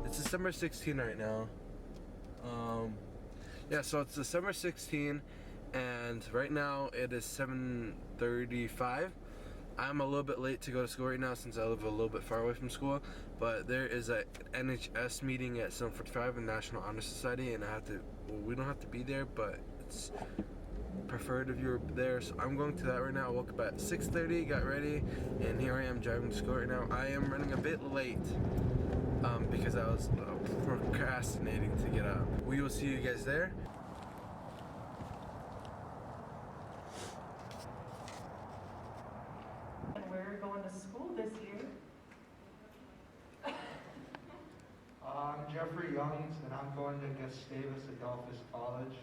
It's December 16 right now. Yeah, so it's December 16 and right now it is 7:35. I'm a little bit late to go to school right now since I live a little bit far away from school, but there is a NHS meeting at 7:45 in National Honor Society, and I have to, well, we don't have to be there, but it's preferred if you're there, so I'm going to that right now. I woke up at 6:30, got ready, and here I am driving to school right now. I am running a bit late because I was procrastinating to get up. We will see you guys there. We're going to school this year. I'm Jeffrey Youngs, and I'm going to Gustavus Adolphus College.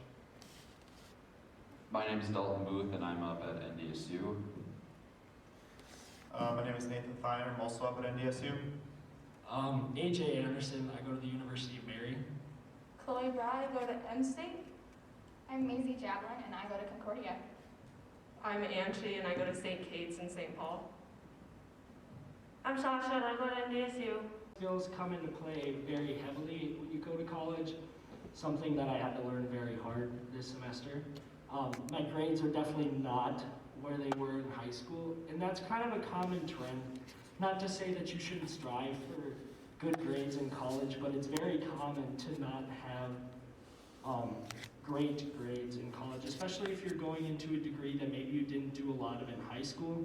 My name is Dalton Booth, and I'm up at NDSU. My name is Nathan Thiner. I'm also up at NDSU. AJ Anderson. I go to the University of Mary. Chloe Brad, I go to M-State. I'm Maisie Javelin, and I go to Concordia. I'm Angie, and I go to St. Kate's in St. Paul. I'm Sasha, and I go to NDSU. Skills come into play very heavily when you go to college, something that I had to learn very hard this semester. My grades are definitely not where they were in high school, and that's kind of a common trend. Not to say that you shouldn't strive for good grades in college, but it's very common to not have great grades in college, especially if you're going into a degree that maybe you didn't do a lot of in high school.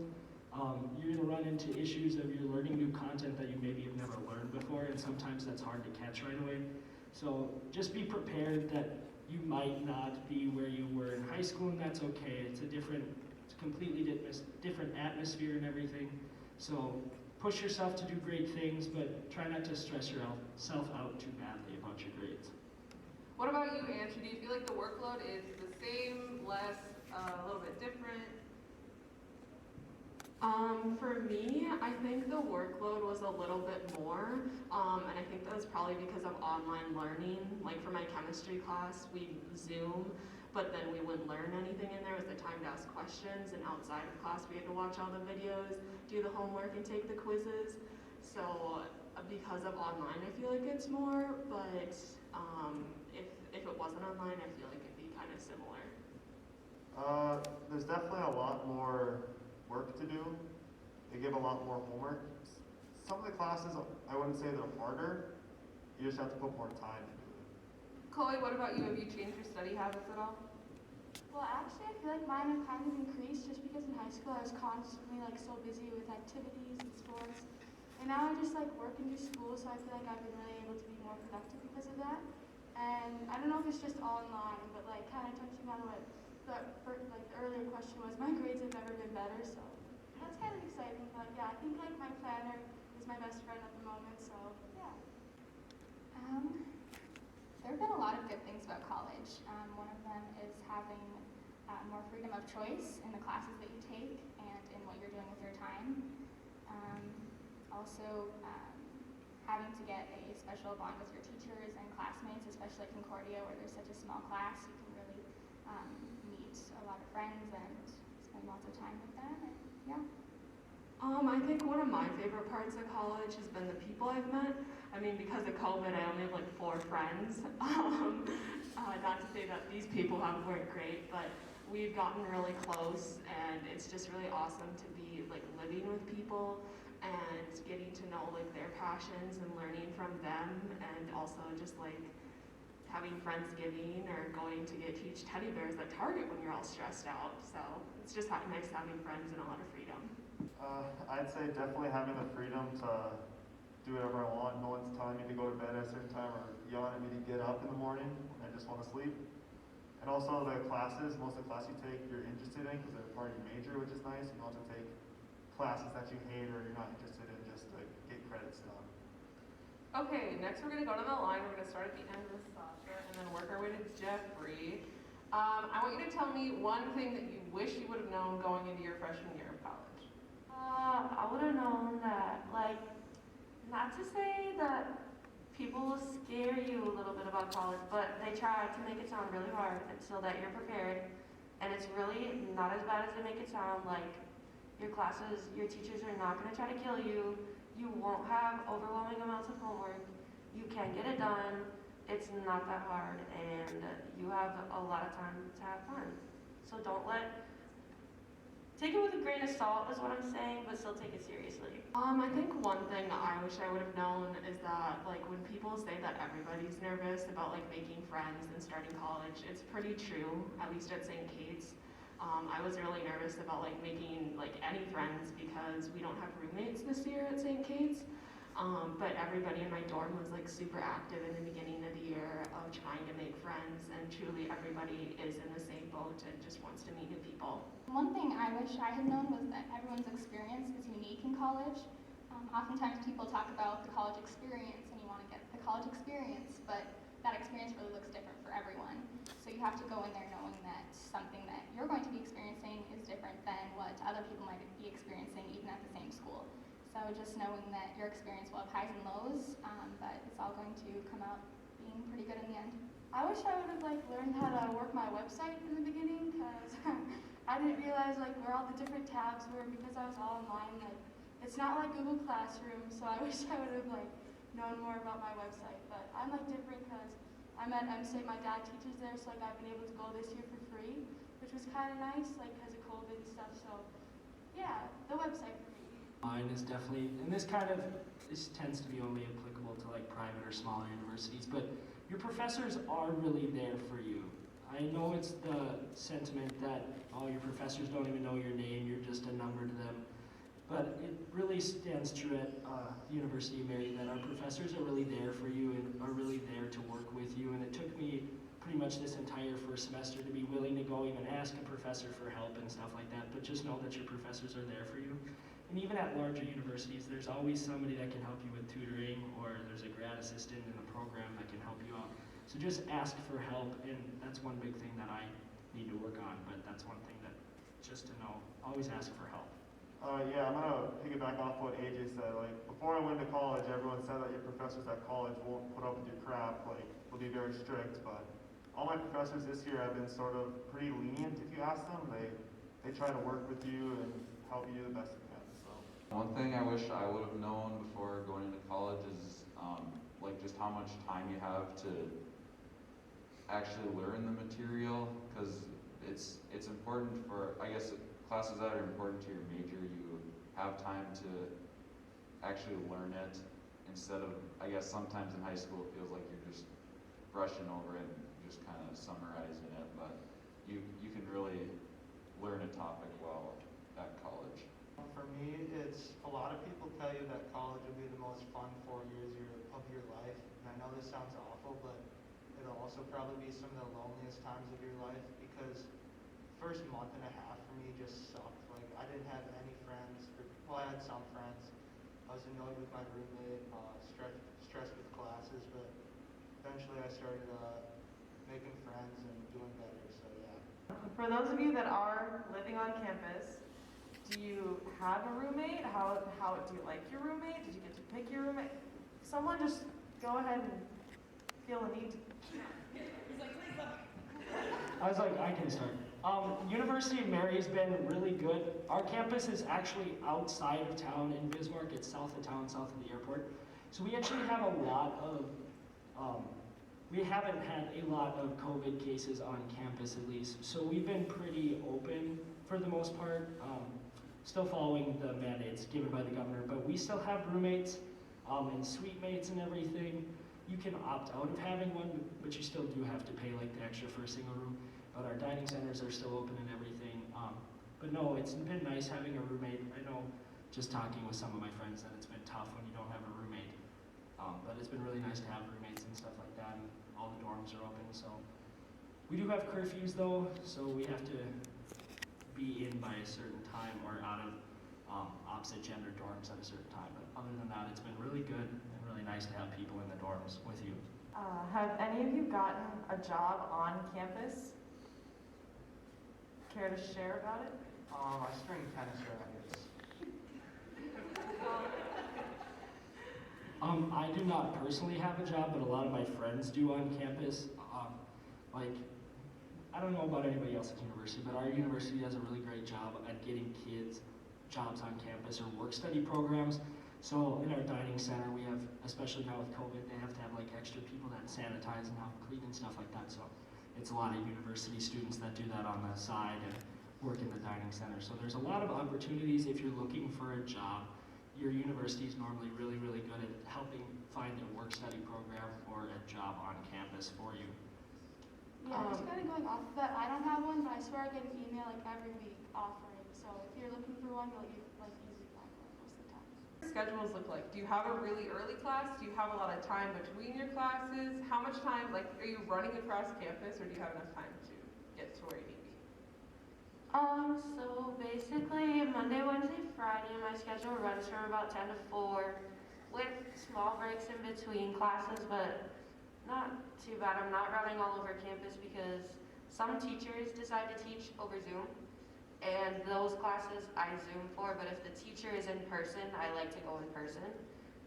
You're going to run into issues of you're learning new content that you maybe have never learned before, and sometimes that's hard to catch right away. So just be prepared that you might not be where you were in high school, and that's okay. It's a completely different atmosphere and everything. So push yourself to do great things, but try not to stress yourself out too badly about your grades. What about you, Angie? Do you feel like the workload is the same, less, a little bit different? For me, I think the workload was a little bit more, and I think that was probably because of online learning. Like for my chemistry class, we Zoom, but then we wouldn't learn anything in there. It was the time to ask questions, and outside of class, we had to watch all the videos, do the homework, and take the quizzes. So because of online, I feel like it's more, but if it wasn't online, I feel like it'd be kind of similar. There's definitely a lot more work to do. They give a lot more homework. Some of the classes, I wouldn't say they're harder. You just have to put more time into it. Chloe, what about you? Have you changed your study habits at all? Well, actually, I feel like mine have kind of increased just because in high school I was constantly like so busy with activities and sports. And now I just like work and do school, so I feel like I've been really able to be more productive because of that. And I don't know if it's just all in line, but like kind of touching on what the earlier question was, my grades have never been better, so that's kind of exciting. But yeah, I think like my planner is my best friend at the moment, so yeah. There have been a lot of good things about college. One of them is having more freedom of choice in the classes that you take and in what you're doing with your time. Also, having to get a special bond with your teachers and classmates, especially at Concordia where there's such a small class, you can really meet a lot of friends and spend lots of time with them, and yeah. I think one of my favorite parts of college has been the people I've met. I mean, because of COVID, I only have like 4 friends. Not to say that these people weren't great, but we've gotten really close, and it's just really awesome to be like living with people and getting to know like their passions and learning from them, and also just like having Friendsgiving or going to get huge teddy bears at Target when you're all stressed out. So it's just nice having friends and a lot of freedom. I'd say definitely having the freedom to do whatever I want. No one's telling me to go to bed at a certain time or yelling at me to get up in the morning when I just want to sleep. And also the classes, most of the classes you take you're interested in because they're part of your major, which is nice. You don't have to take classes that you hate or you're not interested in just to get credits done. Okay, next we're going to go down the line. We're going to start at the end with Sasha and then work our way to Jeffrey. I want you to tell me one thing that you wish you would have known going into your freshman year of college. I would have known that, like, not to say that people will scare you a little bit about college, but they try to make it sound really hard so that you're prepared. And it's really not as bad as they make it sound. Like, your classes, your teachers are not going to try to kill you. You won't have overwhelming amounts of homework. You can get it done. It's not that hard, and you have a lot of time to have fun. So take it with a grain of salt is what I'm saying, but still take it seriously. I think one thing I wish I would have known is that, like, when people say that everybody's nervous about, like, making friends and starting college, it's pretty true, at least at St. Kate's. I was really nervous about, like, making, like, any friends because we don't have roommates this year at St. Kate's. But everybody in my dorm was, like, super active in the beginning of the year of trying to make friends, and truly everybody is in the same boat and just wants to meet new people. One thing I wish I had known was that everyone's experience is unique in college. Oftentimes people talk about the college experience and you want to get the college experience, but that experience really looks different for everyone. So you have to go in there knowing that something that you're going to be experiencing is different than what other people might be experiencing even at the same school. So just knowing that your experience will have highs and lows, but it's all going to come out being pretty good in the end. I wish I would have like learned how to work my website in the beginning, because I didn't realize like where all the different tabs were because I was all online. Like, it's not like Google Classroom, so I wish I would have like known more about my website. But I'm like different because I'm at MState. My dad teaches there, so like I've been able to go this year for free, which was kind of nice, like because of COVID and stuff. So yeah, the website for me. Mine is definitely, and this tends to be only applicable to like private or smaller universities, but your professors are really there for you. I know it's the sentiment that, oh, your professors don't even know your name, you're just a number to them. But it really stands true at the University of Mary that our professors are really there for you and are really there to work with you. And it took me pretty much this entire first semester to be willing to go even ask a professor for help and stuff like that. But just know that your professors are there for you. And even at larger universities, there's always somebody that can help you with tutoring, or there's a grad assistant in the program that can help you out. So just ask for help, and that's one big thing that I need to work on. But that's one thing that just to know, always ask for help. Yeah, I'm gonna piggyback off what AJ said. Like, before I went to college, everyone said that your professors at college won't put up with your crap, like, they'll be very strict, but all my professors this year have been sort of pretty lenient if you ask them. They try to work with you and help you the best they can, so. One thing I wish I would have known before going into college is like just how much time you have to actually learn the material, because it's important for, I guess, classes that are important to your major. You have time to actually learn it instead of, I guess sometimes in high school it feels like you're just brushing over it and just kind of summarizing it, but you can really learn a topic well at college. For me, it's a lot of people tell you that college will be the most fun 4 years of your life. And I know this sounds awful, but it'll also probably be some of the loneliest times of your life, because first month and a half for me just sucked. Like, I didn't have any friends. Well, I had some friends. I was annoyed with my roommate, stressed with classes, but eventually I started making friends and doing better, so yeah. For those of you that are living on campus, do you have a roommate? How do you like your roommate? Did you get to pick your roommate? Someone just go ahead and feel the need to. I was like, I can start. University of Mary's been really good. Our campus is actually outside of town in Bismarck. It's south of town, south of the airport. So we actually have a lot of, we haven't had a lot of COVID cases on campus at least. So we've been pretty open for the most part, still following the mandates given by the governor. But we still have roommates and suite mates and everything. You can opt out of having one, but you still do have to pay like the extra for a single room. But our dining centers are still open and everything. But no, it's been nice having a roommate. I know just talking with some of my friends that it's been tough when you don't have a roommate. But it's been really nice to have roommates and stuff like that, and all the dorms are open. So we do have curfews though, so we have to be in by a certain time or out of opposite gender dorms at a certain time. But other than that, it's been really good and really nice to have people in the dorms with you. Have any of you gotten a job on campus? Care to share about it? I string tennis rackets. I do not personally have a job, but a lot of my friends do on campus. Like, I don't know about anybody else's university, but our university does a really great job at getting kids jobs on campus or work study programs. So in our dining center, we have, especially now with COVID, they have to have like extra people that sanitize and help clean and stuff like that. So it's a lot of university students that do that on the side and work in the dining center. So there's a lot of opportunities if you're looking for a job. Your university is normally really, really good at helping find a work study program or a job on campus for you. Yeah, just kind of going off of that, I don't have one, but I swear I get an email like every week offering. So if you're looking for one, you'll like easily find one most of the time. What do your schedules look like? Do you have a really early class? Do you have a lot of time between your classes? How much time, like, are you running across campus, or do you have enough time to get to where you need to be? So basically Monday, Wednesday, Friday, my schedule runs from about 10 to 4 with small breaks in between classes, but not too bad. I'm not running all over campus because some teachers decide to teach over Zoom, and those classes I Zoom for, but if the teacher is in person, I like to go in person.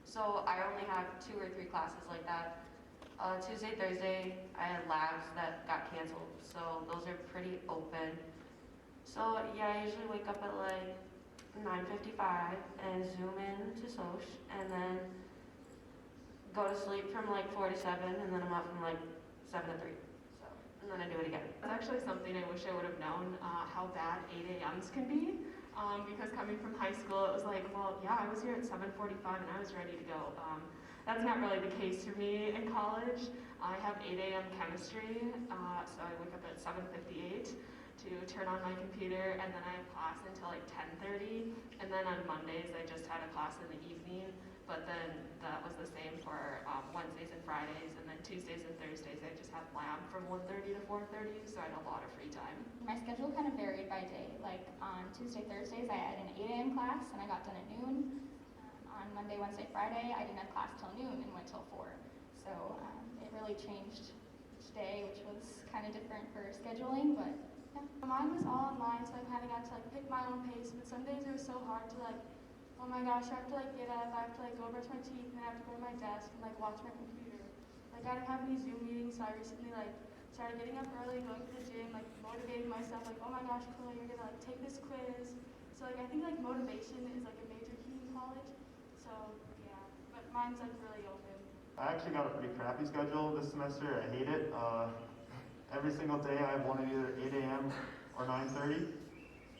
So I only have 2 or 3 classes like that. Tuesday, Thursday, I had labs that got canceled, so those are pretty open. So yeah, I usually wake up at like 9:55 and Zoom in to Soch, and then go to sleep from like 4 to 7, and then I'm up from like 7 to 3. So, and then I do it again. That's actually something I wish I would have known, how bad 8 a.m.s can be. Because coming from high school, it was like, well, yeah, I was here at 7:45 and I was ready to go. That's not really the case for me in college. I have 8 a.m. chemistry, so I wake up at 7:58 to turn on my computer, and then I have class until like 10:30, and then on Mondays I just had a class in the evening, but then that was the same for Wednesdays and Fridays, and then Tuesdays and Thursdays I just had lab from 1:30 to 4:30, so I had a lot of free time. My schedule kind of varied by day. Like on Tuesday, Thursdays, I had an 8 a.m. class and I got done at noon. On Monday, Wednesday, Friday, I didn't have class till noon and went till 4. So it really changed each day, which was kind of different for scheduling, but yeah. Mine was all online, so I kind of got to like pick my own pace, but some days it was so hard to like, oh my gosh, I have to like get up, I have to like go brush my teeth, and I have to go to my desk and like watch my computer. Like I didn't have any Zoom meetings, so I recently like started getting up early, going to the gym, like motivating myself, like, oh my gosh, Chloe, you're gonna like take this quiz. So like I think like motivation is like a major key in college. So yeah, but mine's like really open. I actually got a pretty crappy schedule this semester. I hate it. Every single day I have one at either 8 a.m. or 9:30,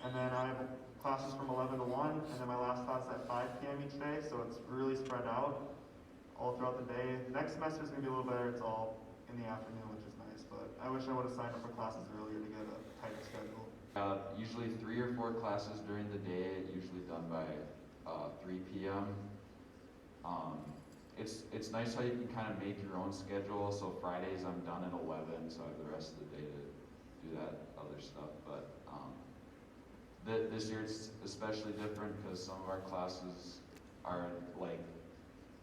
and then I have classes from 11 to 1, and then my last class at 5 p.m. each day, so it's really spread out all throughout the day. Next semester is going to be a little better. It's all in the afternoon, which is nice, but I wish I would have signed up for classes earlier to get a tighter schedule. Usually 3 or 4 classes during the day, usually done by 3 p.m. It's nice how you can kind of make your own schedule. So Fridays I'm done at 11, so I have the rest of the day to do that other stuff. But this year it's especially different because some of our classes are like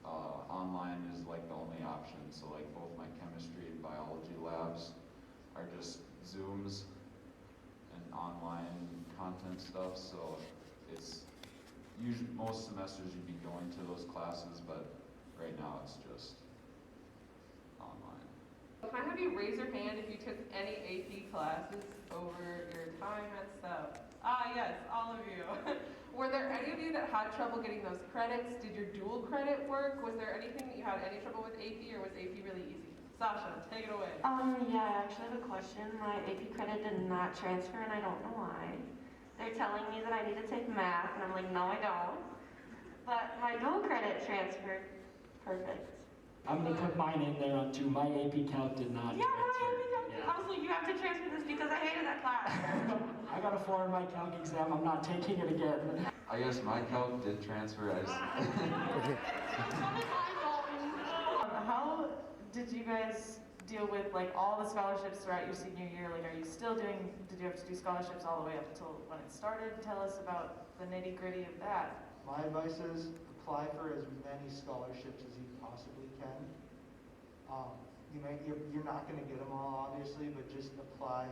online is like the only option. So like both my chemistry and biology labs are just Zooms and online content stuff. So it's usually most semesters you'd be going to those classes, but right now it's just online. Can I have you raise your hand if you took any AP classes over your time at South? Ah, yes, all of you. Were there any of you that had trouble getting those credits? Did your dual credit work? Was there anything that you had any trouble with AP, or was AP really easy? Sasha, take it away. Yeah, I actually have a question. My AP credit did not transfer, and I don't know why. They're telling me that I need to take math, and I'm like, no, I don't. But my dual credit transferred. Perfect. I'm gonna put mine in there on too. My AP Calc did not Yeah, my transfer. AP Calc. Yeah. I was like, you have to transfer this because I hated that class. I got a 4 in my Calc exam. I'm not taking it again. I guess my calc did transfer. How did you guys deal with like all the scholarships throughout your senior year? Like, are you still doing? Did you have to do scholarships all the way up until when it started? Tell us about the nitty-gritty of that. My advice is apply for as many scholarships as you possibly can. You're not going to get them all, obviously, but just apply,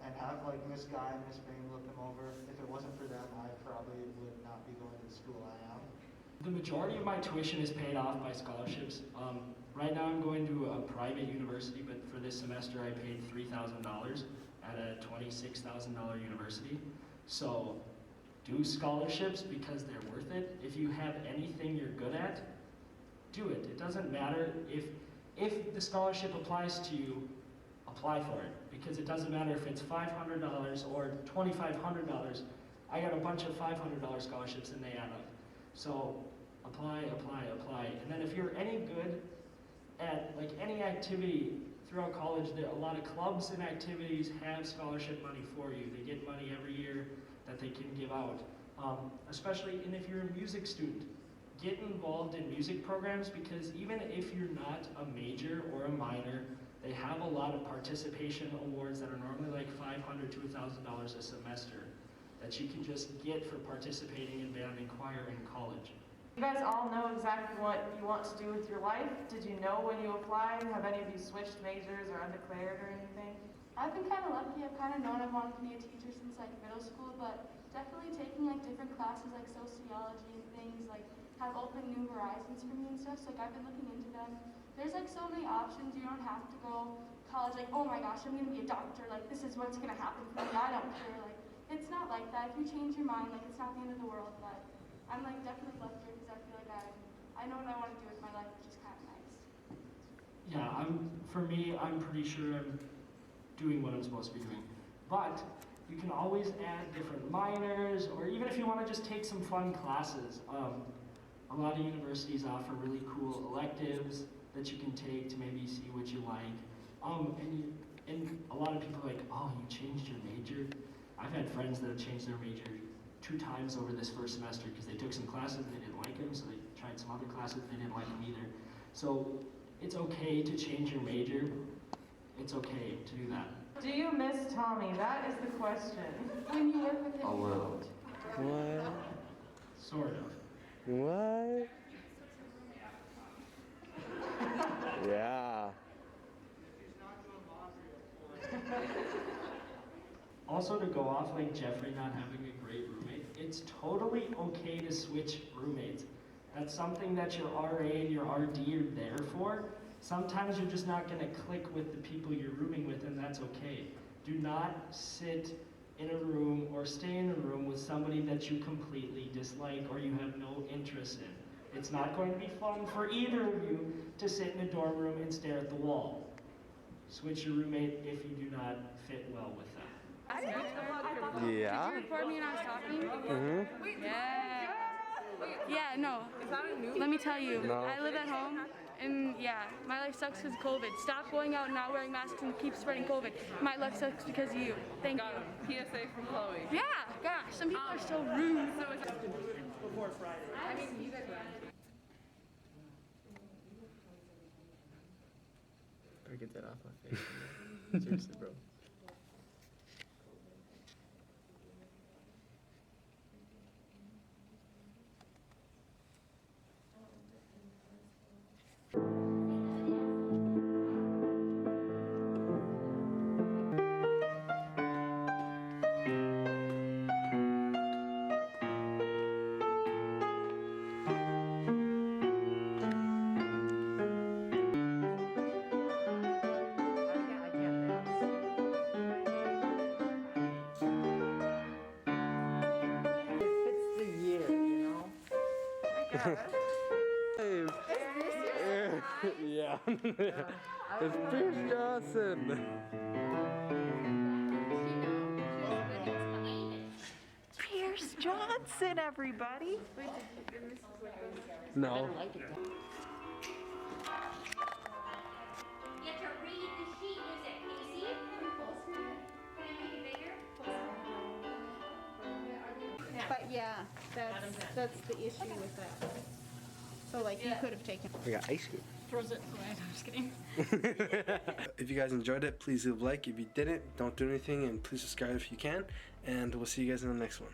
and have like Miss Guy and Miss Bain look them over. If it wasn't for them, I probably would not be going to the school I am. The majority of my tuition is paid off by scholarships. Right now I'm going to a private university, but for this semester I paid $3,000 at a $26,000 university. So do scholarships because they're worth it. If you have anything you're good at, do it. It doesn't matter if the scholarship applies to you, apply for it. Because it doesn't matter if it's $500 or $2,500. I got a bunch of $500 scholarships and they add up. So apply, apply, apply. And then if you're any good at like any activity throughout college, there a lot of clubs and activities have scholarship money for you. They get money every year that they can give out. Especially, and if you're a music student, get involved in music programs because even if you're not a major or a minor, they have a lot of participation awards that are normally like $500 to $1,000 a semester that you can just get for participating in band and choir in college. You guys all know exactly what you want to do with your life. Did you know when you applied? Have any of you switched majors or undeclared or anything? I've been kind of lucky. I've kind of known I wanted to be a teacher since like middle school, but definitely taking like different classes like sociology and things like have opened new horizons for me and stuff. So like I've been looking into them. There's like so many options. You don't have to go college like, oh my gosh, I'm gonna be a doctor. Like this is what's gonna happen for me. I don't care. Like it's not like that. If you change your mind, like it's not the end of the world. But I'm like definitely lucky because I feel like I know what I want to do with my life, which is kind of nice. Yeah, for me, I'm pretty sure I'm doing what I'm supposed to be doing. But you can always add different minors, or even if you want to just take some fun classes. A lot of universities offer really cool electives that you can take to maybe see what you like. And a lot of people are like, oh, you changed your major? I've had friends that have changed their major 2 times over this first semester because they took some classes and they didn't like them, so they tried some other classes and they didn't like them either. So it's okay to change your major. It's okay to do that. Do you miss Tommy? That is the question. When you work with him, A little. What? Sort of. What? Yeah. Also, to go off like Jeffrey not having a great roommate, it's totally okay to switch roommates. That's something that your RA and your RD are there for. Sometimes you're just not gonna click with the people you're rooming with, and that's okay. Do not sit in a room or stay in a room with somebody that you completely dislike or you have no interest in. It's not going to be fun for either of you to sit in a dorm room and stare at the wall. Switch your roommate if you do not fit well with them. Yeah. Did you record me when I was talking? Mm-hmm. Yeah. Yeah, no. Is that a new? Let me tell you, No. I live at home, and yeah, my life sucks because of COVID. Stop going out and not wearing masks and keep spreading COVID. My life sucks because of you. Thank you. PSA from Chloe. Yeah, gosh, some people are so rude. Before Friday. I mean, you guys were. Gotta get that off my face. Seriously, bro. Yeah. It's Pierce Johnson. Pierce Johnson, everybody. No. You have to read the sheet. Is it Casey? Can I make it bigger? But yeah, that's the issue with that. So like you could have taken. We got ice cream. Throws it away. I'm just kidding. If you guys enjoyed it, please leave a like. If you didn't, don't do anything, and please subscribe if you can. And we'll see you guys in the next one.